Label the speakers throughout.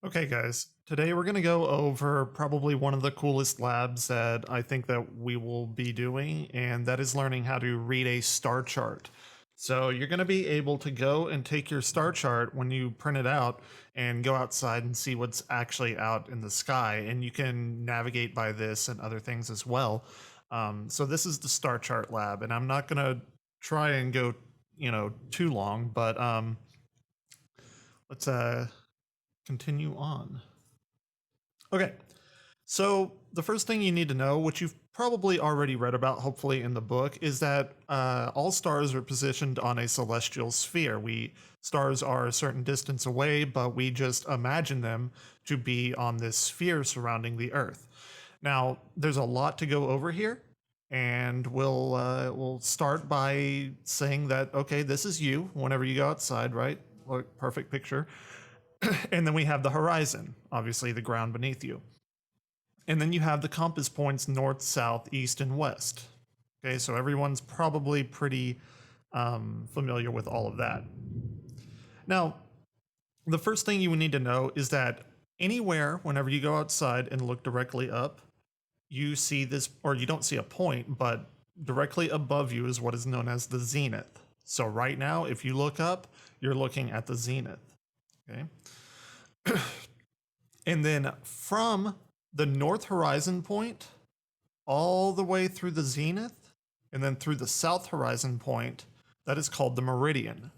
Speaker 1: Okay, guys. Today we're going to go over probably one of the coolest labs that I think that we will be doing, and that is learning how to read a star chart. So you're going to be able to go and take your star chart when you print it out and go outside and see what's actually out in the sky, and you can navigate by this and other things as well. So this is the star chart lab, and I'm not going to try and go, too long, but let's continue on. Okay, so the first thing you need to know, which you've probably already read about, hopefully in the book, is that all stars are positioned on a celestial sphere. Stars are a certain distance away, but we just imagine them to be on this sphere surrounding the Earth. Now, there's a lot to go over here, and we'll start by saying that okay, this is you. Whenever you go outside, right? Look, perfect picture. And then we have the horizon, obviously the ground beneath you. And then you have the compass points north, south, east, and west. Okay, so everyone's probably pretty familiar with all of that. Now, the first thing you would need to know is that anywhere, whenever you go outside and look directly up, you see this, or you don't see a point, but directly above you is what is known as the zenith. So right now, if you look up, you're looking at the zenith. Okay. And then from the north horizon point all the way through the zenith and then through the south horizon point, that is called the meridian.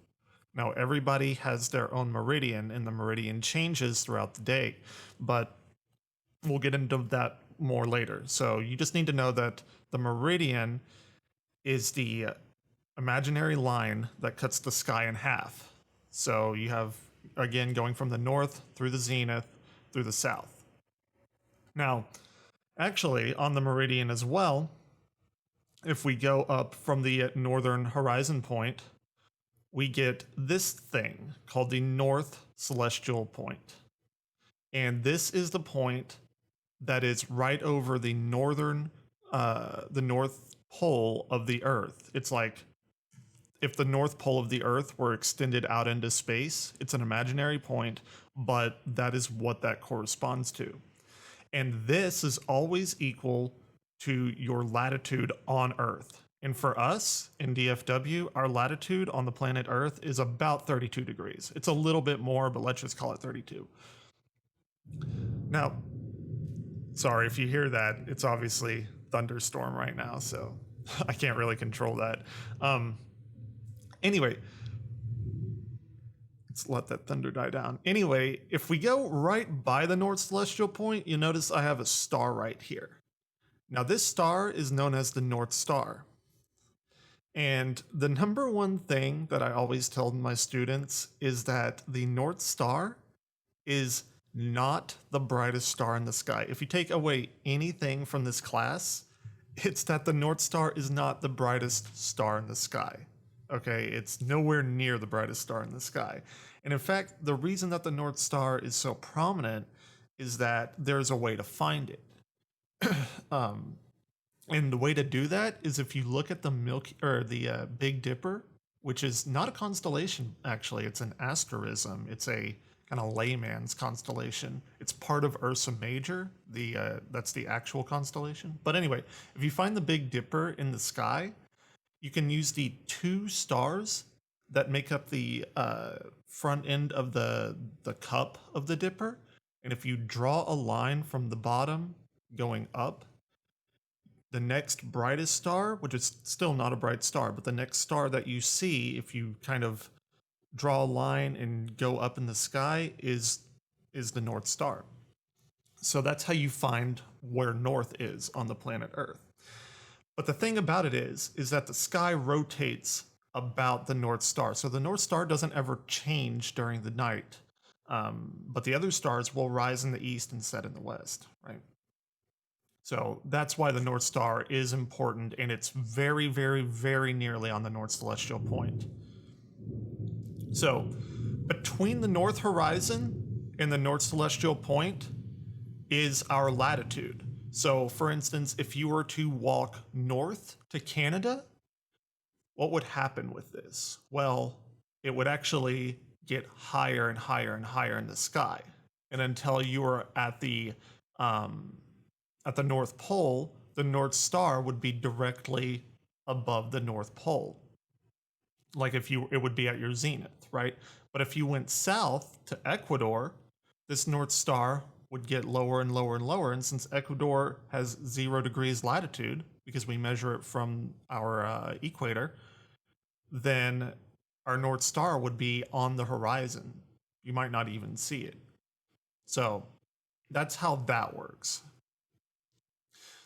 Speaker 1: Now, everybody has their own meridian, and the meridian changes throughout the day, but we'll get into that more later. So, you just need to know that the meridian is the imaginary line that cuts the sky in half. So, you have, again, going from the north through the zenith through the south. Now, actually, on the meridian as well, if we go up from the northern horizon point, we get this thing called the North Celestial Point. And this is the point that is right over the North Pole of the Earth. It's like if the North Pole of the Earth were extended out into space, it's an imaginary point, but that is what that corresponds to. And this is always equal to your latitude on Earth. And for us in DFW, our latitude on the planet Earth is about 32 degrees. It's a little bit more, but let's just call it 32. Now, sorry if you hear that, it's obviously thunderstorm right now, so I can't really control that. Anyway, let's let that thunder die down. Anyway, if we go right by the North Celestial Point, you notice I have a star right here. Now, this star is known as the North Star. And the number one thing that I always tell my students is that the North Star is not the brightest star in the sky. If you take away anything from this class, it's that the North Star is not the brightest star in the sky. Okay, it's nowhere near the brightest star in the sky. And in fact, the reason that the North Star is so prominent is that there's a way to find it. um, and the way to do that is if you look at the Big Dipper, which is not a constellation actually, it's an asterism. It's a kind of layman's constellation. It's part of Ursa Major. That's the actual constellation. But anyway, if you find the Big Dipper in the sky, you can use the two stars that make up the front end of the cup of the Dipper, and if you draw a line from the bottom going up, the next brightest star, which is still not a bright star, but the next star that you see, if you kind of draw a line and go up in the sky, is the North Star. So that's how you find where north is on the planet Earth. But the thing about it is that the sky rotates about the North Star. So the North Star doesn't ever change during the night. But the other stars will rise in the east and set in the west, right? So that's why the North Star is important, and it's very, very, very nearly on the North Celestial Point. So between the North Horizon and the North Celestial Point is our latitude. So, for instance, if you were to walk north to Canada, what would happen with this? Well, it would actually get higher and higher and higher in the sky. and until you are um, at the North Pole, the North Star would be directly above the North Pole. Like it would be at your zenith, right? But if you went south to Ecuador, this North Star would get lower and lower and lower. And since Ecuador has 0 degrees latitude, because we measure it from our equator, then our North Star would be on the horizon. You might not even see it. So that's how that works.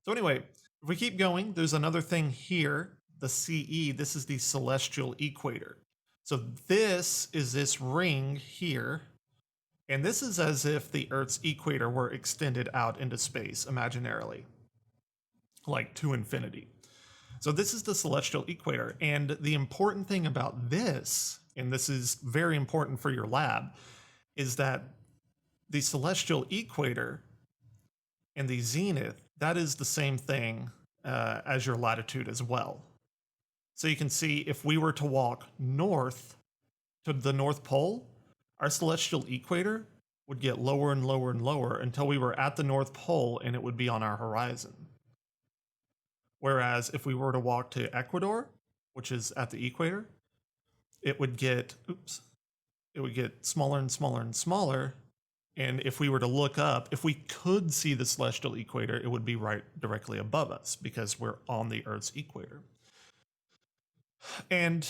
Speaker 1: So anyway, if we keep going, there's another thing here, the CE. This is the celestial equator. So this is this ring here, and this is as if the Earth's equator were extended out into space imaginarily, like to infinity. So this is the celestial equator, and the important thing about this, and this is very important for your lab, is that the celestial equator and the zenith, that is the same thing as your latitude as well. So you can see if we were to walk north to the North Pole, our celestial equator would get lower and lower and lower until we were at the North Pole and it would be on our horizon. Whereas if we were to walk to Ecuador, which is at the equator, it would get, it would get smaller and smaller and smaller. And if we were to look up, if we could see the celestial equator, it would be right directly above us because we're on the Earth's equator. And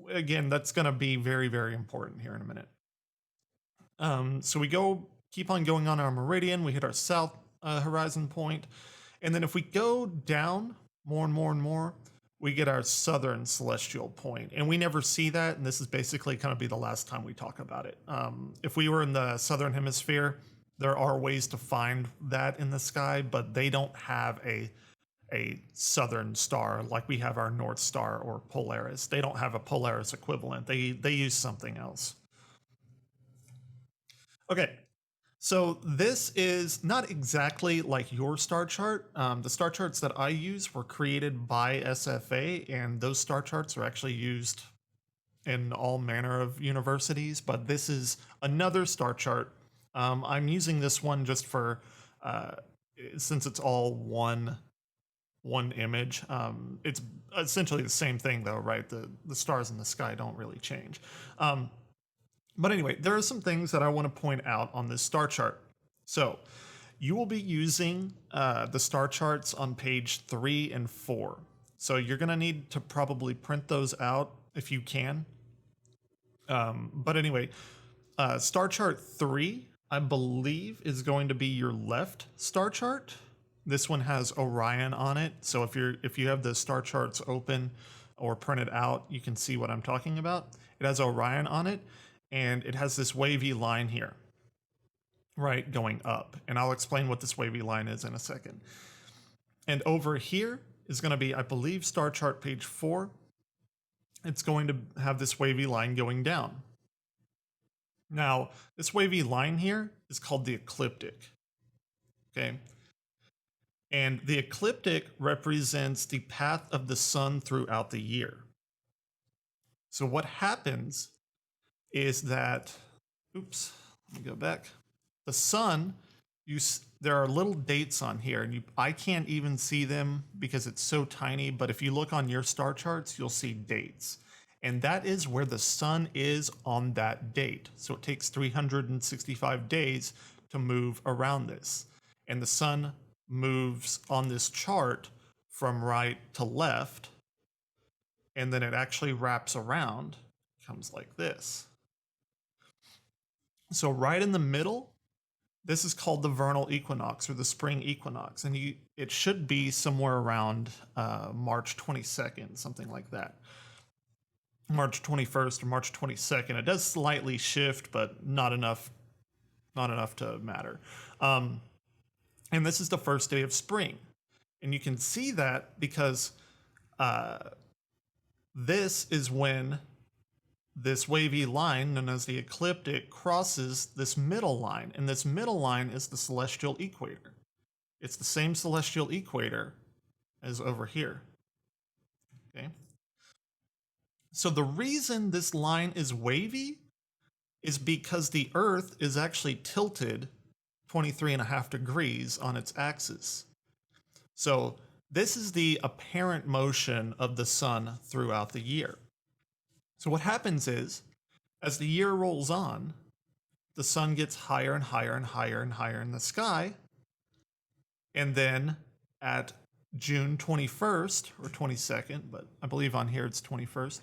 Speaker 1: again, that's going to be very, very important here in a minute. So we keep on going on our meridian. We hit our south horizon point. And then if we go down more and more and more, we get our southern celestial point. And we never see that. And this is basically kind of be the last time we talk about it. If we were in the southern hemisphere, there are ways to find that in the sky, but they don't have a southern star like we have our North Star or Polaris. They don't have a Polaris equivalent. They use something else. Okay, so this is not exactly like your star chart. The star charts that I use were created by SFA, and those star charts are actually used in all manner of universities, but this is another star chart. I'm using this one just for, since it's all one image. It's essentially the same thing though, right? The stars in the sky don't really change. But anyway, there are some things that I want to point out on this star chart. So you will be using the star charts on page 3 and 4. So you're going to need to probably print those out if you can. But anyway, star chart 3, I believe, is going to be your left star chart. This one has Orion on it. So if you have the star charts open or printed out, you can see what I'm talking about. It has Orion on it, and it has this wavy line here, right, going up. And I'll explain what this wavy line is in a second. And over here is going to be, I believe, star chart page 4. It's going to have this wavy line going down. Now, this wavy line here is called the ecliptic. Okay. And the ecliptic represents the path of the sun throughout the year. So what happens is that, oops, let me go back. The sun, there are little dates on here, and I can't even see them because it's so tiny, but if you look on your star charts, you'll see dates. And that is where the sun is on that date. So it takes 365 days to move around this. And the sun moves on this chart from right to left, and then it actually wraps around, comes like this. So right in the middle, this is called the vernal equinox or the spring equinox, and it should be somewhere around March 22nd, something like that. March 21st or March 22nd. It does slightly shift, but not enough to matter. And this is the first day of spring. And you can see that because this is when this wavy line, known as the ecliptic, crosses this middle line. And this middle line is the celestial equator. It's the same celestial equator as over here. Okay. So the reason this line is wavy is because the Earth is actually tilted 23.5 degrees on its axis. So this is the apparent motion of the sun throughout the year. So what happens is, as the year rolls on, the sun gets higher and higher and higher and higher in the sky. And then at June 21st or 22nd, but I believe on here it's 21st,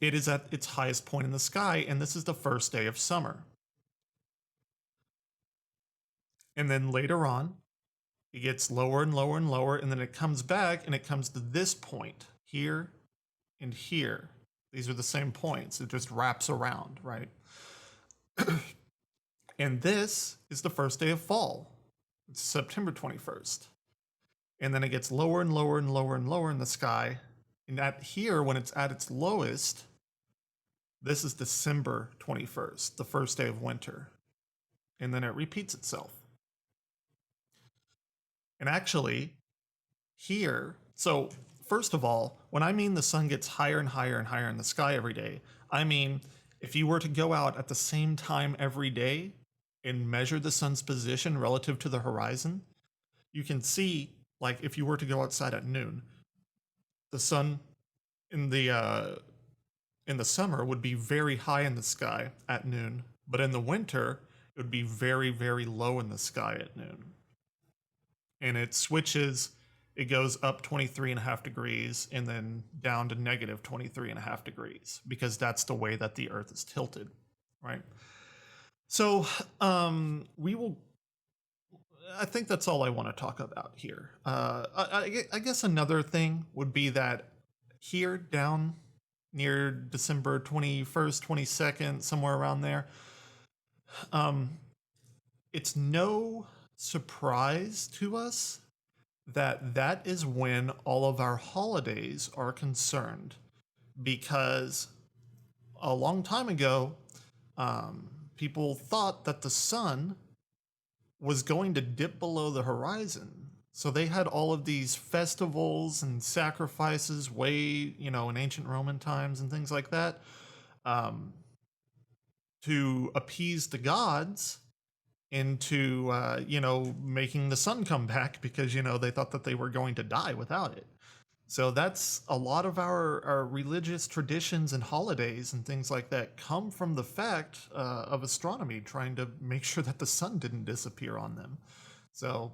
Speaker 1: it is at its highest point in the sky, and this is the first day of summer. And then later on, it gets lower and lower and lower, and then it comes back and it comes to this point here and here. These are the same points. It just wraps around, right? And this is the first day of fall. It's September 21st. And then it gets lower and lower and lower and lower in the sky. And at here, when it's at its lowest, this is December 21st, the first day of winter. And then it repeats itself. And actually, here, so first of all, when I mean the sun gets higher and higher and higher in the sky every day, I mean if you were to go out at the same time every day and measure the sun's position relative to the horizon, you can see, like if you were to go outside at noon, the sun in the summer would be very high in the sky at noon, but in the winter it would be very, very low in the sky at noon. And it switches, it goes up 23.5 degrees and then down to negative 23.5 degrees because that's the way that the Earth is tilted, right? So we will, I think that's all I want to talk about here. I guess another thing would be that here down near December 21st, 22nd, somewhere around there, it's no surprise to us that that is when all of our holidays are concerned, because a long time ago, people thought that the sun was going to dip below the horizon. So they had all of these festivals and sacrifices way, in ancient Roman times and things like that, to appease the gods into, making the sun come back because, they thought that they were going to die without it. So that's a lot of our religious traditions and holidays and things like that come from the fact of astronomy trying to make sure that the sun didn't disappear on them. So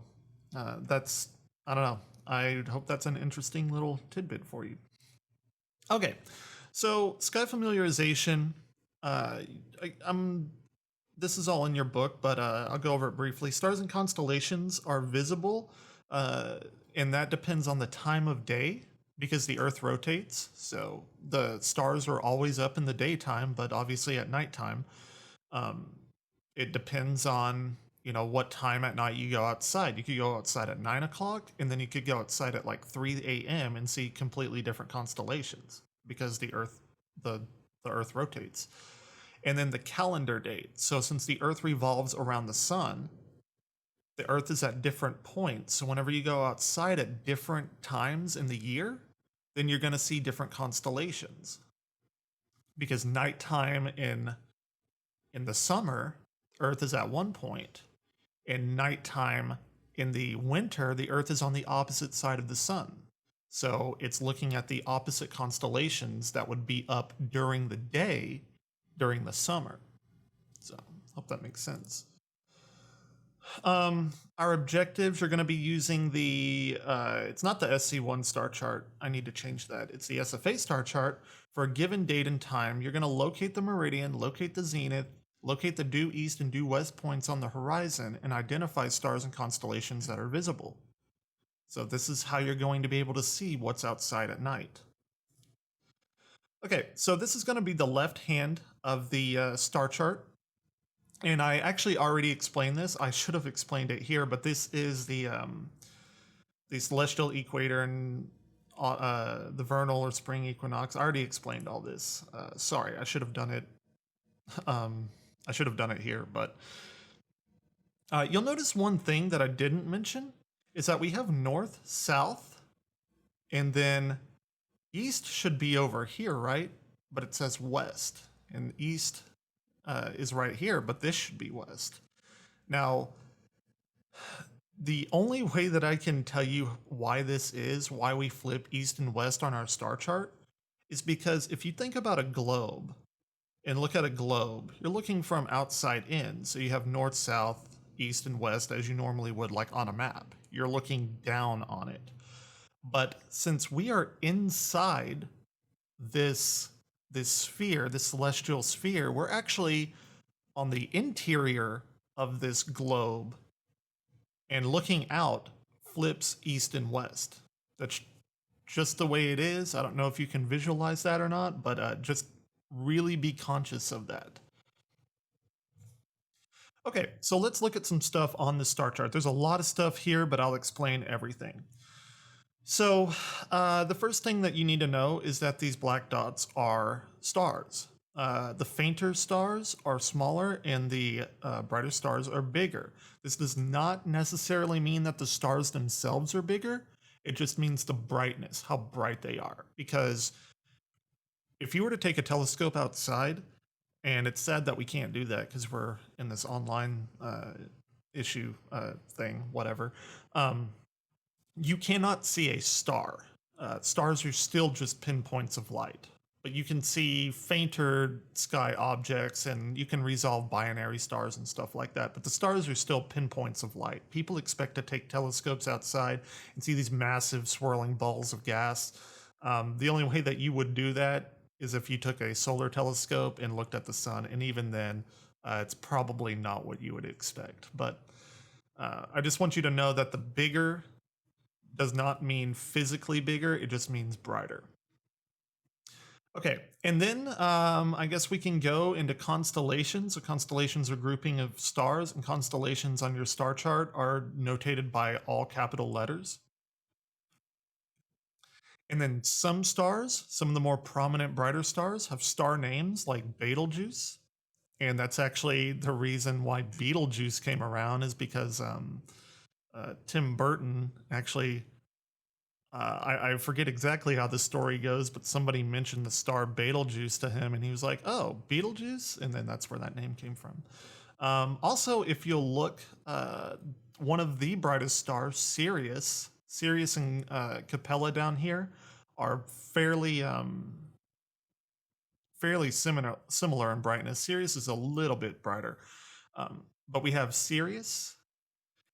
Speaker 1: that's, I don't know. I hope that's an interesting little tidbit for you. Okay, so sky familiarization. This is all in your book, but I'll go over it briefly. Stars and constellations are visible, and that depends on the time of day because the Earth rotates. So the stars are always up in the daytime, but obviously at nighttime. It depends on, what time at night you go outside. You could go outside at 9 o'clock, and then you could go outside at like 3 a.m. and see completely different constellations because the Earth rotates. And then the calendar date. So since the Earth revolves around the sun, the Earth is at different points. So whenever you go outside at different times in the year, then you're going to see different constellations. Because nighttime in the summer, Earth is at one point. And nighttime in the winter, the Earth is on the opposite side of the sun. So it's looking at the opposite constellations that would be up during the day during the summer. So hope that makes sense. Our objectives are going to be using the, it's not the SC1 star chart. I need to change that. It's the SFA star chart. For a given date and time, you're going to locate the meridian, locate the zenith, locate the due east and due west points on the horizon, and identify stars and constellations that are visible. So this is how you're going to be able to see what's outside at night. Okay, so this is going to be the left hand of the star chart. And I actually already explained this. I should have explained it here, but this is the celestial equator and the vernal or spring equinox. I already explained all this. Sorry, I should have done it. I should have done it here, but you'll notice one thing that I didn't mention is that we have north, south, and then east should be over here, right? But it says west. and east is right here, but this should be west. Now, the only way that I can tell you why this is, why we flip east and west on our star chart, is because if you think about a globe and look at a globe, you're looking from outside in. So you have north, south, east, and west as you normally would, like on a map. You're looking down on it. But since we are inside this sphere, this celestial sphere, we're actually on the interior of this globe, and looking out flips east and west. That's just the way it is. I don't know if you can visualize that or not, but just really be conscious of that. Okay, so let's look at some stuff on the star chart. There's a lot of stuff here, but I'll explain everything. So the first thing that you need to know is that these black dots are stars. The fainter stars are smaller and the brighter stars are bigger. This does not necessarily mean that the stars themselves are bigger. It just means the brightness, how bright they are. Because if you were to take a telescope outside, and it's sad that we can't do that because we're in this online issue thing, whatever. You cannot see a star. Stars are still just pinpoints of light, but you can see fainter sky objects and you can resolve binary stars and stuff like that. But the stars are still pinpoints of light. People expect to take telescopes outside and see these massive swirling balls of gas. The only way that you would do that is if you took a solar telescope and looked at the sun, and even then, it's probably not what you would expect. But I just want you to know that the bigger does not mean physically bigger, it just means brighter. Okay, and then I guess we can go into constellations. So constellations are a grouping of stars, and constellations on your star chart are notated by all capital letters. And then some stars, some of the more prominent, brighter stars, have star names like Betelgeuse. And that's actually the reason why Beetlejuice came around, is because Tim Burton actually, I forget exactly how the story goes, but somebody mentioned the star Betelgeuse to him, and he was like, oh, Beetlejuice? And then that's where that name came from. Also, if you'll look, one of the brightest stars, Sirius and Capella down here are fairly similar in brightness. Sirius is a little bit brighter, but we have Sirius,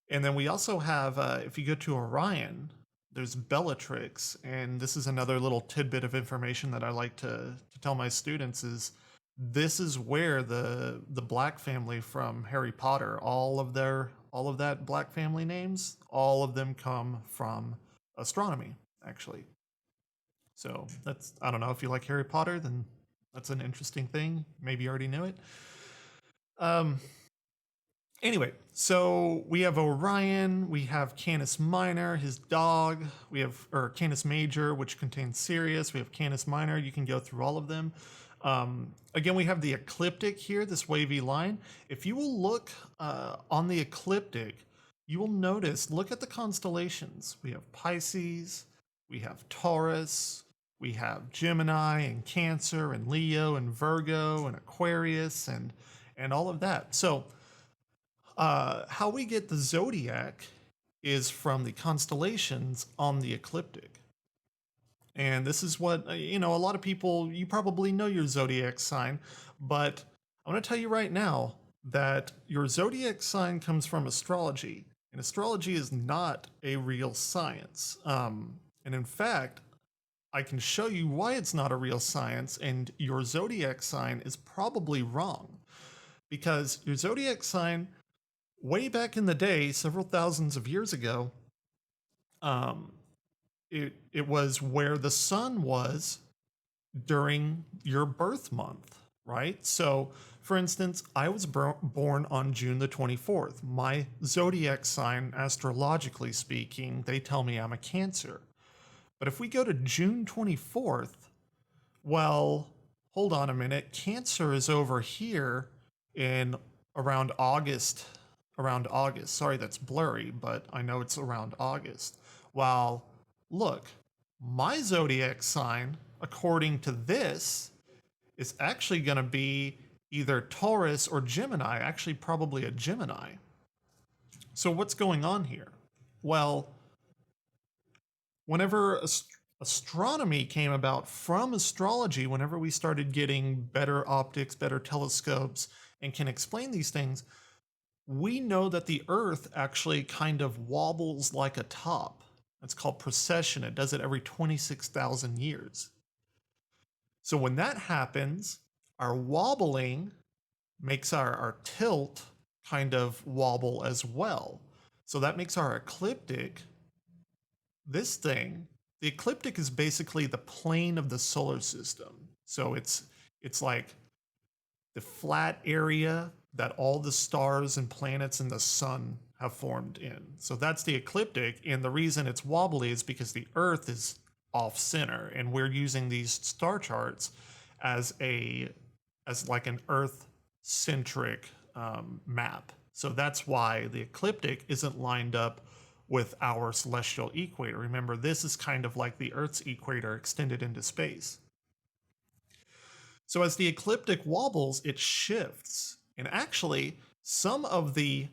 Speaker 1: and then we also have, if you go to Orion, there's Bellatrix, and this is another little tidbit of information that I like to tell my students is this is where the Black family from Harry Potter, all of that Black family names, all of them come from astronomy, actually. So that's, I don't know, if you like Harry Potter, then that's an interesting thing. Maybe you already knew it. Anyway, so we have Orion, we have Canis Minor, his dog, we have, or Canis Major, which contains Sirius, we have Canis Minor, you can go through all of them. Again, we have the ecliptic here, this wavy line. If you will look on the ecliptic, you will notice, look at the constellations. We have Pisces, we have Taurus, we have Gemini and Cancer and Leo and Virgo and Aquarius and all of that. So how we get the zodiac is from the constellations on the ecliptic. And this is what, a lot of people, you probably know your zodiac sign, but I want to tell you right now that your zodiac sign comes from astrology, and astrology is not a real science. And in fact, I can show you why it's not a real science, and your zodiac sign is probably wrong. Because your zodiac sign, way back in the day, several thousands of years ago, it was where the sun was during your birth month, right? So, for instance, I was born on June the 24th. My zodiac sign, astrologically speaking, they tell me I'm a Cancer. But if we go to June 24th, well, hold on a minute. Cancer is over here in around August. Around August. Sorry, that's blurry, but I know it's around August. While, look, my zodiac sign, according to this, is actually going to be either Taurus or Gemini, actually, probably a Gemini. So, what's going on here? Well, whenever astronomy came about from astrology, whenever we started getting better optics, better telescopes, and can explain these things, we know that the Earth actually kind of wobbles like a top. It's called precession. It does it every 26,000 years. So when that happens, our wobbling makes our tilt kind of wobble as well. So that makes our ecliptic, this thing, the ecliptic is basically the plane of the solar system. So it's like the flat area that all the stars and planets and the sun have formed in. So that's the ecliptic, and the reason it's wobbly is because the Earth is off center, and we're using these star charts as like an Earth centric map. So that's why the ecliptic isn't lined up with our celestial equator. Remember, this is kind of like the Earth's equator extended into space. So as the ecliptic wobbles, it shifts. And actually, some of the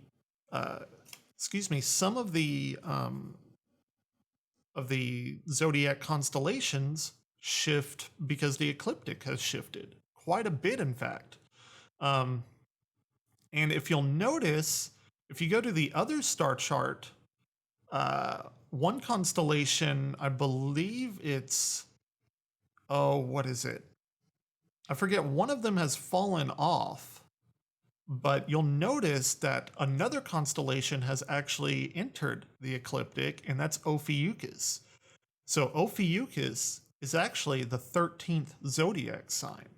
Speaker 1: zodiac constellations shift because the ecliptic has shifted quite a bit, in fact. And if you'll notice, if you go to the other star chart, one constellation, I believe it's, what is it? I forget, one of them has fallen off, but you'll notice that another constellation has actually entered the ecliptic, and that's Ophiuchus. So Ophiuchus is actually the 13th zodiac sign.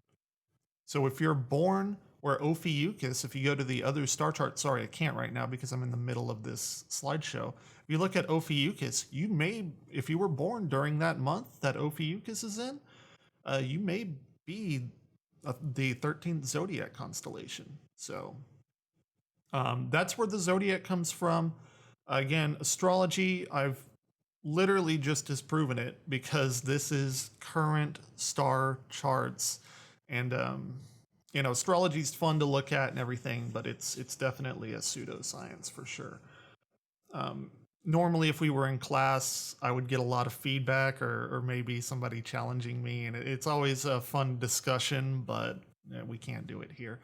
Speaker 1: So if you're born where Ophiuchus, if you go to the other star chart, sorry, I can't right now because I'm in the middle of this slideshow. If you look at Ophiuchus, you may, if you were born during that month that Ophiuchus is in, you may be the 13th zodiac constellation. So that's where the zodiac comes from. Again, astrology, I've literally just disproven it because this is current star charts. And, astrology is fun to look at and everything, but it's definitely a pseudoscience for sure. Normally, if we were in class, I would get a lot of feedback or maybe somebody challenging me, and it's always a fun discussion, but we can't do it here.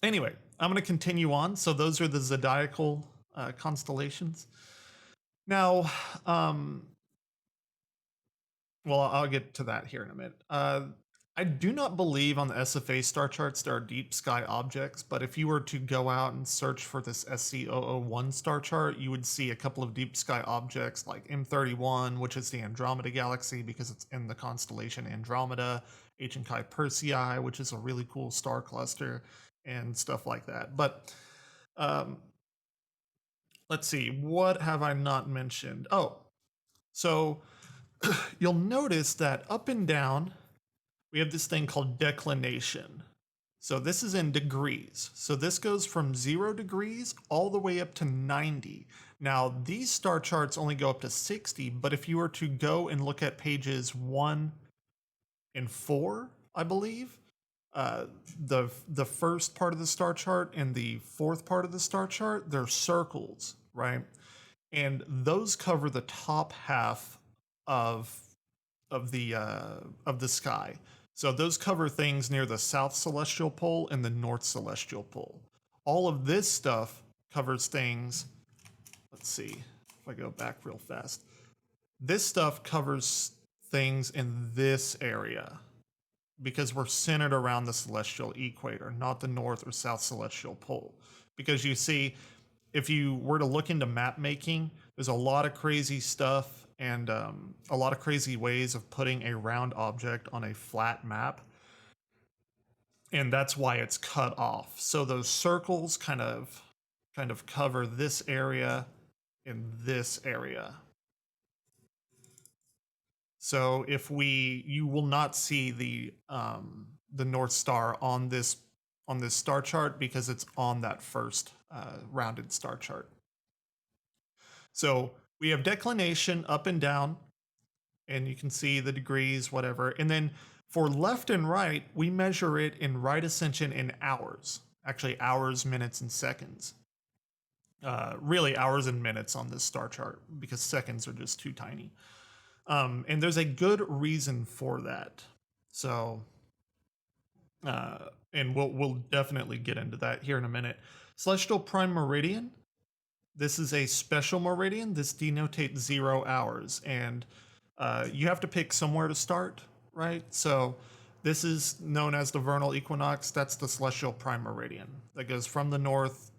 Speaker 1: Anyway, I'm going to continue on. So those are the zodiacal constellations. Now, well, I'll get to that here in a minute. I do not believe on the SFA star charts there are deep sky objects, but if you were to go out and search for this SC001 star chart, you would see a couple of deep sky objects like M31, which is the Andromeda Galaxy because it's in the constellation Andromeda, Ancient Chi Persei, which is a really cool star cluster, and stuff like that. But let's see, what have I not mentioned? Oh, so you'll notice that up and down, we have this thing called declination. So this is in degrees. So this goes from 0 degrees all the way up to 90. Now, these star charts only go up to 60, but if you were to go and look at pages 1 and 4, I believe, the first part of the star chart and the fourth part of the star chart, they're circles, right? And those cover the top half of the sky. So those cover things near the south celestial pole and the north celestial pole. All of this stuff covers things. Let's see if I go back real fast. This stuff covers things in this area because we're centered around the celestial equator, not the north or south celestial pole. Because you see, if you were to look into map making, there's a lot of crazy stuff and a lot of crazy ways of putting a round object on a flat map. And that's why it's cut off. So those circles kind of cover this area and this area. So if you will not see the North Star on this star chart because it's on that first rounded star chart. So we have declination up and down, and you can see the degrees, whatever. And then For left and right, we measure it in right ascension in hours. Actually, hours, minutes, and seconds. Really, hours and minutes on this star chart because seconds are just too tiny. And there's a good reason for that. So, and we'll definitely get into that here in a minute. Celestial Prime Meridian. This is a special meridian. This denotates 0 hours, and you have to pick somewhere to start, right? So this is known as the vernal equinox. That's the celestial prime meridian that goes from the north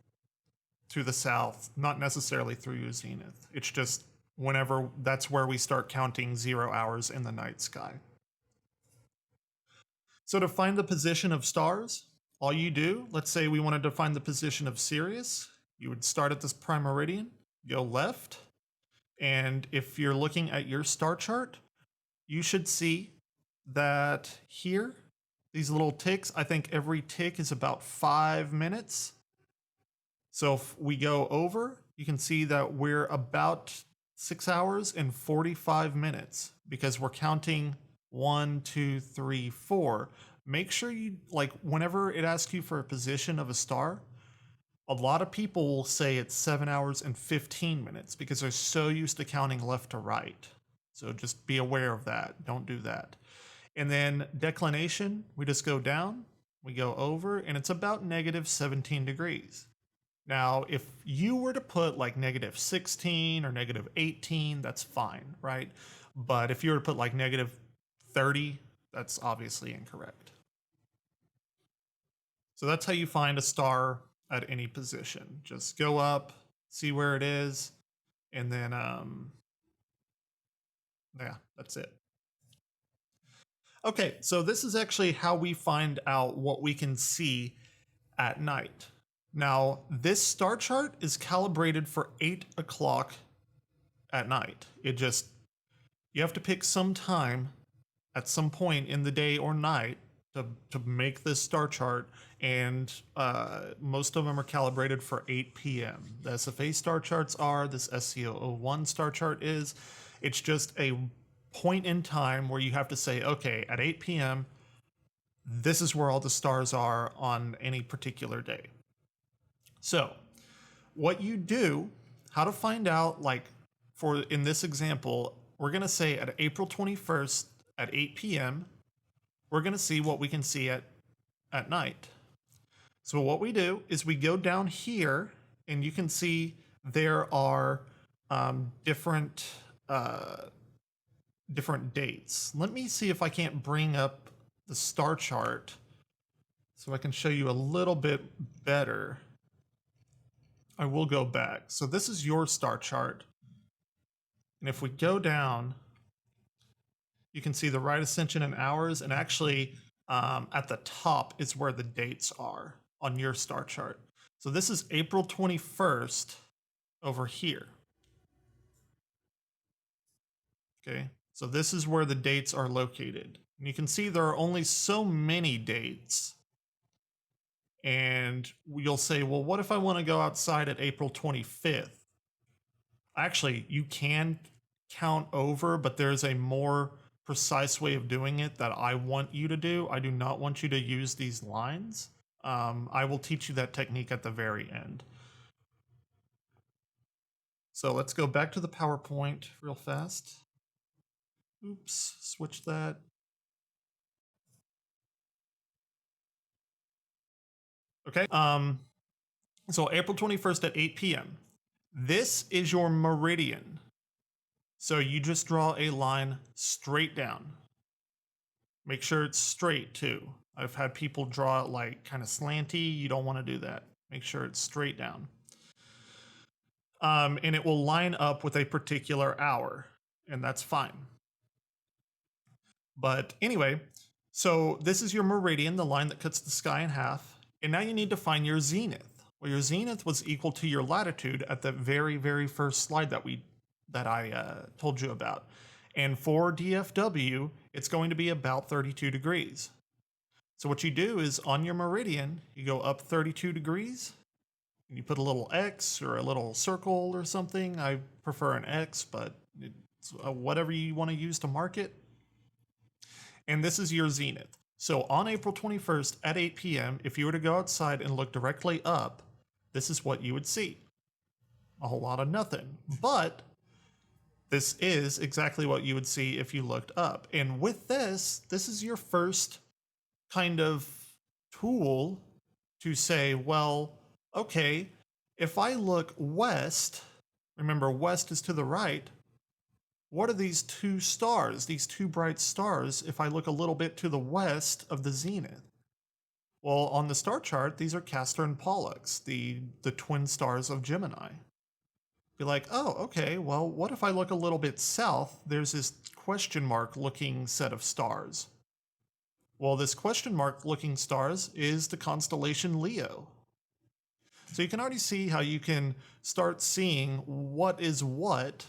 Speaker 1: to the south, not necessarily through your zenith. It's just whenever that's where we start counting 0 hours in the night sky. So to find the position of stars, all you do, let's say we wanted to find the position of Sirius, you would start at this prime meridian, go left, and if you're looking at your star chart, you should see that here, these little ticks, I think every tick is about 5 minutes. So if we go over, you can see that we're about 6 hours and 45 minutes because we're counting 1, 2, 3, 4. Make sure you, like, whenever it asks you for a position of a star, a lot of people will say it's 7 hours and 15 minutes because they're so used to counting left to right. So just be aware of that. Don't do that. And then declination, we just go down, we go over, and it's about negative 17 degrees. Now, if you were to put like negative 16 or negative 18, that's fine, right? But if you were to put like negative 30, that's obviously incorrect. So that's how you find a star at any position. Just go up, see where it is, and then, yeah, that's it. Okay, so this is actually how we find out what we can see at night. Now, this star chart is calibrated for 8 o'clock at night. You have to pick some time at some point in the day or night to make this star chart, and most of them are calibrated for 8 p.m. The SFA star charts are, this SC001 star chart is. It's just a point in time where you have to say, okay, at 8 p.m., this is where all the stars are on any particular day. So, what you do, how to find out, like for in this example, we're going to say at April 21st at 8 p.m., we're going to see what we can see at night. So, what we do is we go down here, and you can see there are different dates. Let me see if I can't bring up the star chart so I can show you a little bit better. I will go back. So this is your star chart. And if we go down, you can see the right ascension in hours. And actually, at the top is where the dates are on your star chart. So this is April 21st over here. Okay, so this is where the dates are located. And you can see there are only so many dates. And you'll say, well, what if I want to go outside at April 25th? Actually, you can count over, but there's a more precise way of doing it that I want you to do. I do not want you to use these lines. I will teach you that technique at the very end. So let's go back to the PowerPoint real fast. Oops, switch that. Okay, so April 21st at 8 p.m. This is your meridian. So you just draw a line straight down. Make sure it's straight too. I've had people draw it like kind of slanty. You don't want to do that. Make sure it's straight down. And it will line up with a particular hour, and that's fine. But anyway, so this is your meridian, the line that cuts the sky in half. And now you need to find your zenith. Well, your zenith was equal to your latitude at the very, very first slide that I told you about. And for DFW, it's going to be about 32 degrees. So what you do is on your meridian, you go up 32 degrees, and you put a little X or a little circle or something. I prefer an X, but it's whatever you want to use to mark it. And this is your zenith. So on April 21st at 8 p.m., if you were to go outside and look directly up, this is what you would see. A whole lot of nothing. But this is exactly what you would see if you looked up. And with this is your first kind of tool to say, well, okay, if I look west, remember west is to the right, what are these two stars, these two bright stars, if I look a little bit to the west of the zenith? Well, on the star chart, these are Castor and Pollux, the twin stars of Gemini. Be like, oh, okay, well, what if I look a little bit south? There's this question mark looking set of stars. Well, this question mark looking stars is the constellation Leo. So you can already see how you can start seeing what is what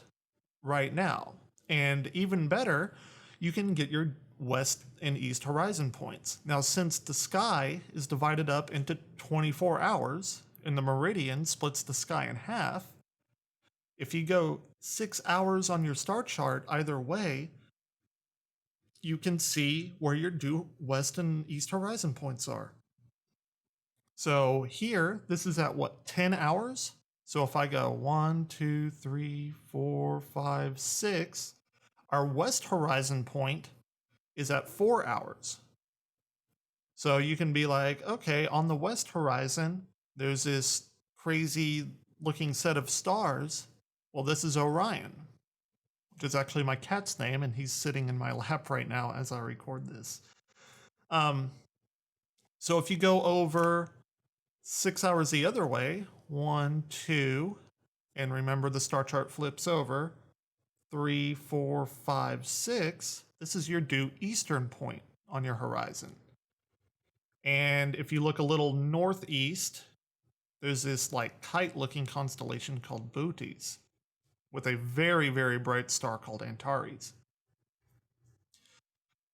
Speaker 1: right now. And even better, you can get your west and east horizon points. Now, since the sky is divided up into 24 hours and the meridian splits the sky in half, if you go 6 hours on your star chart either way, you can see where your due west and east horizon points are. So here, this is at what, 10 hours? So if I go 1, 2, 3, 4, 5, 6, our west horizon point is at 4 hours. So you can be like, okay, on the west horizon, there's this crazy looking set of stars. Well, this is Orion, which is actually my cat's name, and he's sitting in my lap right now as I record this. So if you go over 6 hours the other way, 1, 2, and remember the star chart flips over, 3, 4, 5, 6, this is your due eastern point on your horizon. And if you look a little northeast, there's this like kite looking constellation called Bootes, with a very, very bright star called Antares.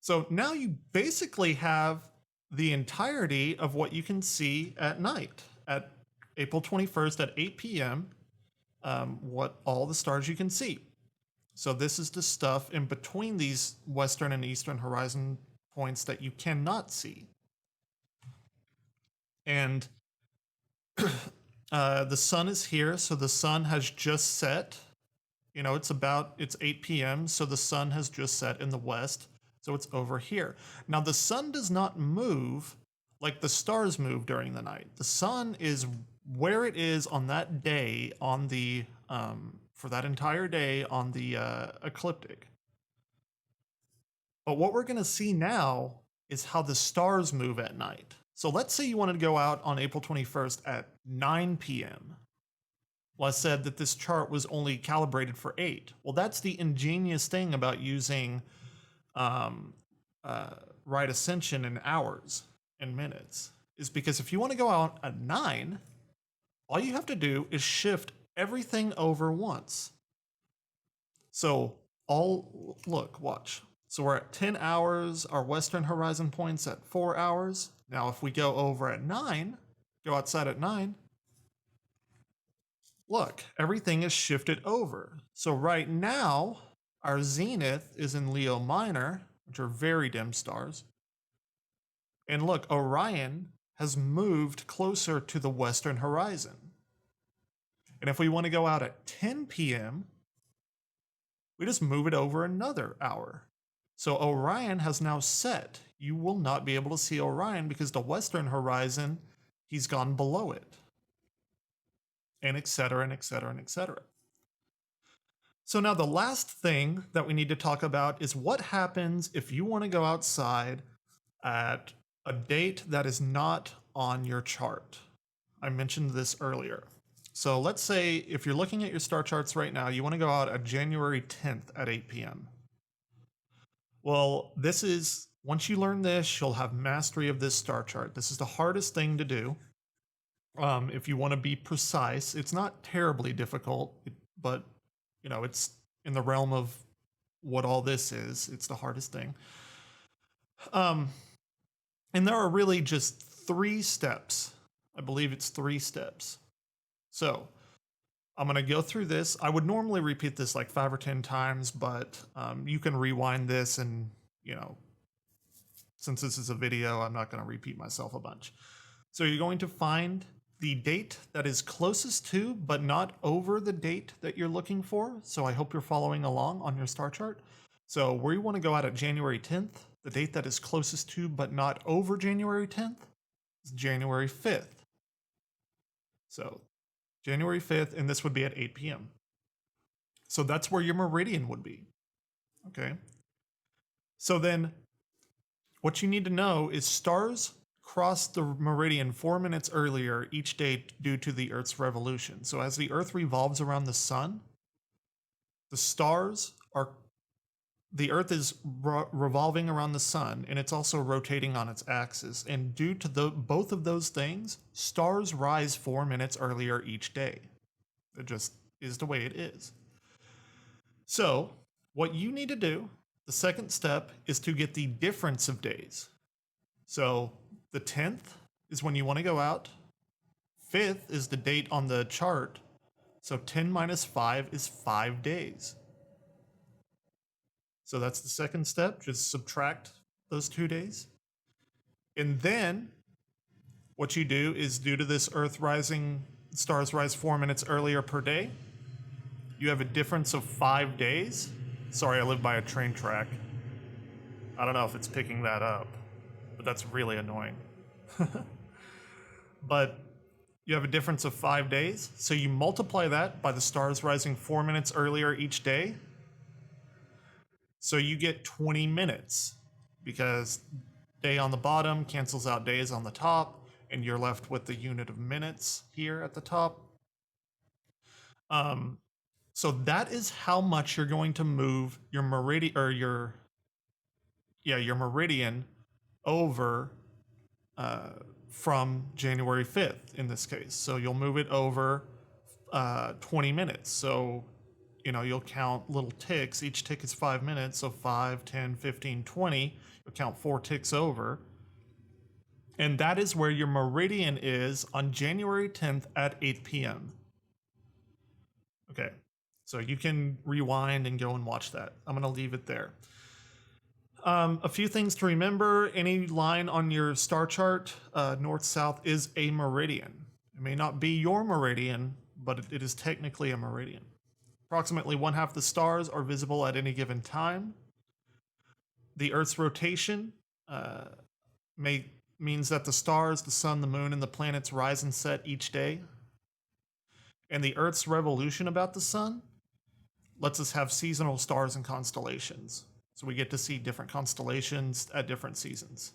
Speaker 1: So now you basically have the entirety of what you can see at night at April 21st at 8 p.m., what all the stars you can see. So this is the stuff in between these western and eastern horizon points that you cannot see. And the sun is here, so the sun has just set. You know, it's 8 p.m., so the sun has just set in the west, so it's over here. Now, the sun does not move like the stars move during the night. The sun is where it is on that day, on the, for that entire day on the ecliptic. But what we're going to see now is how the stars move at night. So let's say you wanted to go out on April 21st at 9 p.m. Well, I said that this chart was only calibrated for 8. Well, that's the ingenious thing about using right ascension in hours and minutes, is because if you want to go out at 9, all you have to do is shift everything over once. So look, watch. So we're at 10 hours, our western horizon point's at 4 hours. Now, if we go over at 9, go outside at 9, look, everything is shifted over. So right now, our zenith is in Leo Minor, which are very dim stars. And look, Orion has moved closer to the western horizon. And if we want to go out at 10 p.m., we just move it over another hour. So Orion has now set. You will not be able to see Orion because the western horizon, he's gone below it. And et cetera, and et cetera, and et cetera. So now the last thing that we need to talk about is what happens if you want to go outside at a date that is not on your chart. I mentioned this earlier. So let's say if you're looking at your star charts right now, you want to go out at January 10th at 8 p.m. Well, this is, once you learn this, you'll have mastery of this star chart. This is the hardest thing to do. If you want to be precise, it's not terribly difficult, but you know, it's in the realm of what all this is. It's the hardest thing. And there are really just 3 steps. I believe it's 3 steps. So I'm going to go through this. I would normally repeat this like 5 or 10 times, but you can rewind this and, you know, since this is a video, I'm not going to repeat myself a bunch. So you're going to find the date that is closest to, but not over the date that you're looking for. So I hope you're following along on your star chart. So where you want to go out at January 10th, the date that is closest to, but not over January 10th, is January 5th. So January 5th, and this would be at 8 p.m. So that's where your meridian would be. Okay. So then what you need to know is stars cross the meridian 4 minutes earlier each day due to the Earth's revolution. So as the Earth revolves around the sun, the Earth is revolving around the sun, and it's also rotating on its axis. And due to both of those things, stars rise 4 minutes earlier each day. It just is the way it is. So what you need to do, the second step, is to get the difference of days. So the 10th is when you want to go out. 5th is the date on the chart. So 10 minus 5 is 5 days. So that's the second step. Just subtract those 2 days. And then what you do is, due to this Earth rising, stars rise 4 minutes earlier per day, you have a difference of 5 days. Sorry, I live by a train track. I don't know if it's picking that up, but that's really annoying. But you have a difference of 5 days. So you multiply that by the stars rising 4 minutes earlier each day. So you get 20 minutes, because day on the bottom cancels out days on the top, and you're left with the unit of minutes here at the top. So that is how much you're going to move your meridian, or your meridian over from January 5th in this case. So you'll move it over 20 minutes. So you'll count little ticks. Each tick is 5 minutes. So 5, 10, 15, 20. You'll count 4 ticks over. And that is where your meridian is on January 10th at 8 p.m. Okay. So you can rewind and go and watch that. I'm going to leave it there. A few things to remember. Any line on your star chart, north-south, is a meridian. It may not be your meridian, but it is technically a meridian. Approximately 1/2 the stars are visible at any given time. The Earth's rotation means that the stars, the sun, the moon, and the planets rise and set each day. And the Earth's revolution about the sun lets us have seasonal stars and constellations. So we get to see different constellations at different seasons.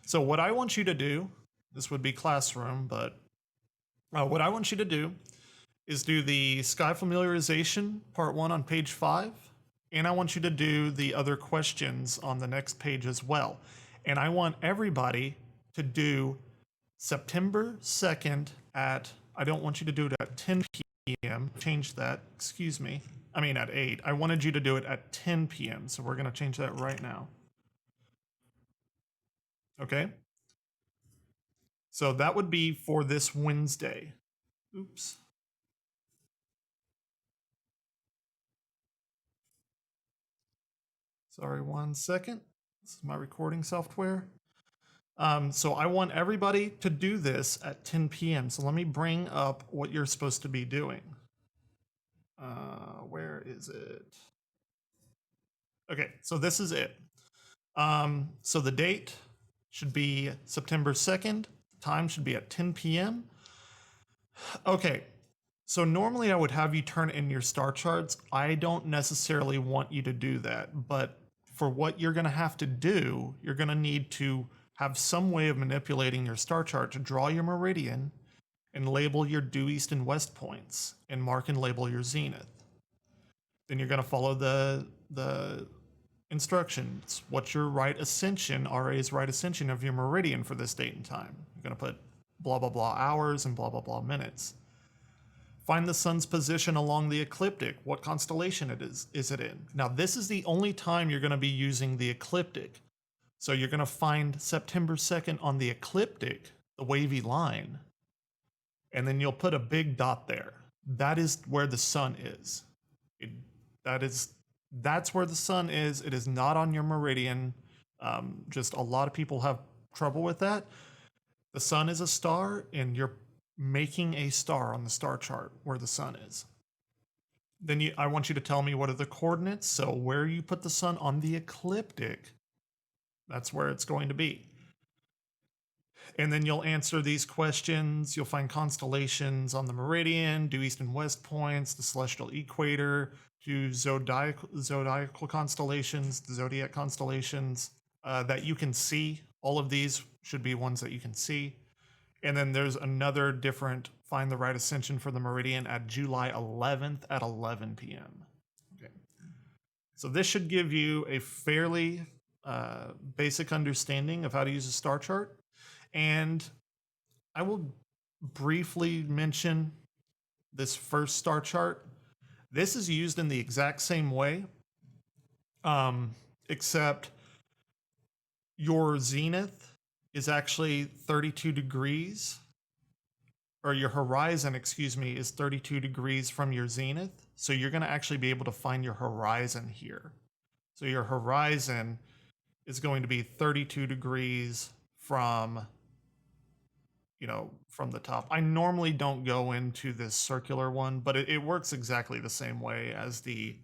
Speaker 1: So what I want you to do, this would be classroom, but what I want you to do is do the sky familiarization part 1 on page 5. And I want you to do the other questions on the next page as well. And I want everybody to do September 2nd at, I don't want you to do it at 10 p.m. Change that, excuse me. I mean at 8. I wanted you to do it at 10 p.m. So we're going to change that right now. Okay? So that would be for this Wednesday. Oops. Sorry, 1 second. This is my recording software. So I want everybody to do this at 10 p.m. So let me bring up what you're supposed to be doing. Where is it? Okay, so this is it. So the date should be September 2nd. The time should be at 10 p.m. Okay, so normally I would have you turn in your star charts. I don't necessarily want you to do that, but for what you're going to have to do, you're going to need to have some way of manipulating your star chart to draw your meridian and label your due east and west points and mark and label your zenith. Then you're going to follow the instructions. What's your right ascension, RA's right ascension of your meridian for this date and time? You're going to put blah, blah, blah hours and blah, blah, blah minutes. Find the sun's position along the ecliptic. What constellation is it in? Now, this is the only time you're going to be using the ecliptic. So you're going to find September 2nd on the ecliptic, the wavy line, and then you'll put a big dot there. That is where the sun is. That's where the sun is. It is not on your meridian. Just a lot of people have trouble with that. The sun is a star, and you're making a star on the star chart where the sun is. Then I want you to tell me what are the coordinates. So where you put the sun on the ecliptic, that's where it's going to be. And then you'll answer these questions. You'll find constellations on the meridian, do east and west points, the celestial equator, do zodiacal constellations, the zodiac constellations that you can see. All of these should be ones that you can see. And then there's another different find the right ascension for the meridian at July 11th at 11 p.m. Okay. So this should give you a fairly basic understanding of how to use a star chart. And I will briefly mention this first star chart. This is used in the exact same way, except your zenith is actually 32 degrees, or your horizon, excuse me, is 32 degrees from your zenith. So you're going to actually be able to find your horizon here. So your horizon is going to be 32 degrees from, from the top. I normally don't go into this circular one, but it works exactly the same way as the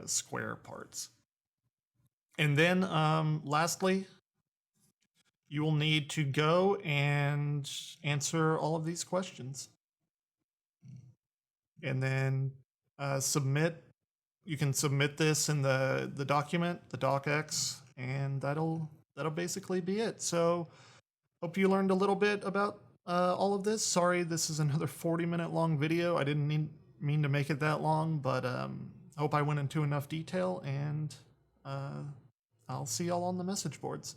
Speaker 1: square parts. And then lastly, you will need to go and answer all of these questions. And then submit. You can submit this in the document, the docx, and that'll basically be it. So hope you learned a little bit about all of this. Sorry, this is another 40-minute long video. I didn't mean to make it that long, but hope I went into enough detail, and I'll see y'all on the message boards.